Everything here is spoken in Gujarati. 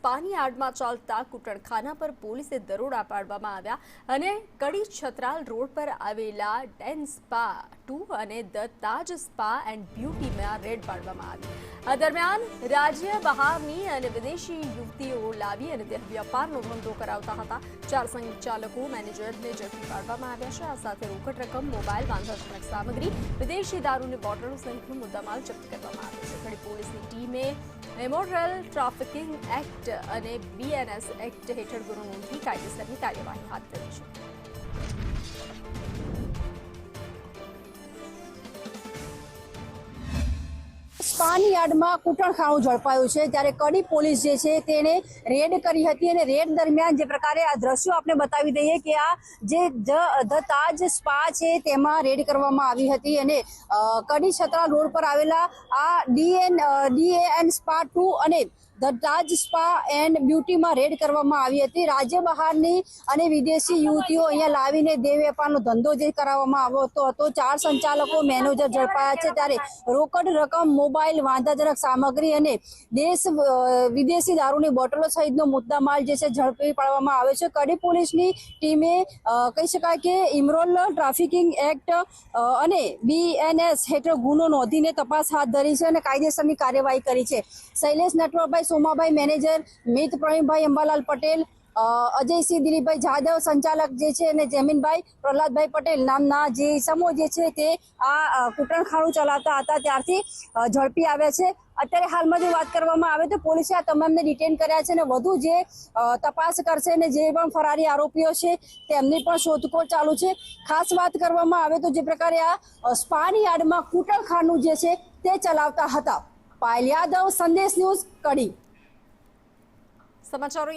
સ્પાની આડમાં ચાલતા કૂટણખાના પર પોલીસે દરોડા પાડવામાં આવ્યા અને કડી છત્રાલ રોડ પર આવેલા ડેન સ્પા 2 અને ધ તાજ સ્પા એન્ડ બ્યુટીમાં રેડ પાડવામાં આવી। આ દરમિયાન રાજ્ય બહારની અને વિદેશી યુવતીઓ લાવી અને દેહ વ્યાપારનો ધંધો કરાવતા હતા। 4 સંચાલકો મેનેજરને ઝડપી પાડવામાં આવ્યા છે। આ સાથે રોકડ રકમ, મોબાઈલ, વાંધાજનક સામગ્રી, વિદેશી દારૂની બોટલો સહિતનો મુદ્દામાલ જપ્ત કરવામાં આવ્યો છે। કડી પોલીસની ટીમે ઇમોરલ ટ્રાફિકિંગ એક્ટ અને BNS એક્ટ હેઠળ ગુનો નોંધી કાયદેસરની કાર્યવાહી હાથ ધરી છે। સ્પાની યાર્ડમાં કૂટણખાનું ઝડપાયું છે, ત્યારે કડી પોલીસ જે છે તેને રેડ કરી હતી અને રેડ દરમિયાન જે પ્રકારે આ દ્રશ્યો આપણે બતાવી દઈએ કે આ જે ધ તાજ સ્પા છે તેમાં રેડ કરવામાં આવી હતી અને કડી છત્રાલ રોડ પર આવેલા આ DAN સ્પા 2 અને ધ તાજ સ્પા એન્ડ બ્યુટીમાં રેડ કરવામાં આવી હતી। રાજ્ય બહારની અને વિદેશી યુવતીઓ અહીંયા લાવીને દેહ વેપારનો ધંધો જે કરાવવામાં આવ્યો હતો। 4 સંચાલકો મેનેજર ઝડપાયા છે, ત્યારે રોકડ રકમ, મોબાઈલ, વાંધાજનક સામગ્રી અને વિદેશી દારૂની બોટલો સહિતનો મુદ્દામાલ જે છે ઝડપી પાડવામાં આવ્યો છે। કડી પોલીસની ટીમે કહી શકાય કે ઇમરોલ ટ્રાફિકિંગ એક્ટ અને BNS હેઠળ ગુનો નોંધીને તપાસ હાથ ધરી છે અને કાયદેસરની કાર્યવાહી કરી છે। શૈલેષ નટવરભાઈ સોમાભાઈ મેનેજર, મિત પ્રવીણભાઈ અંબાલાલ પટેલ, અજયસિંહ દિલીપભાઈ જાદવ સંચાલક જે છે અને જમીનભાઈ પ્રહલાદભાઈ પટેલ નામના જે ઇસમો જે છે તે આ કૂટણખાનું ચલાવતા હતા ત્યારથી ઝડપી આવ્યા છે। અત્યારે હાલમાં જો વાત કરવામાં આવે તો પોલીસે આ તમામને ડિટેન કર્યા છે અને વધુ જે તપાસ કરશે અને જે પણ ફરારી આરોપીઓ છે તેમની પણ શોધખોળ ચાલુ છે। ખાસ વાત કરવામાં આવે તો જે પ્રકારે આ સ્પાની યાર્ડમાં કૂટણખાનું જે છે તે ચલાવતા હતા। પાયલ યાદવ, સંદેશ ન્યૂઝ, કડી। સમાચારો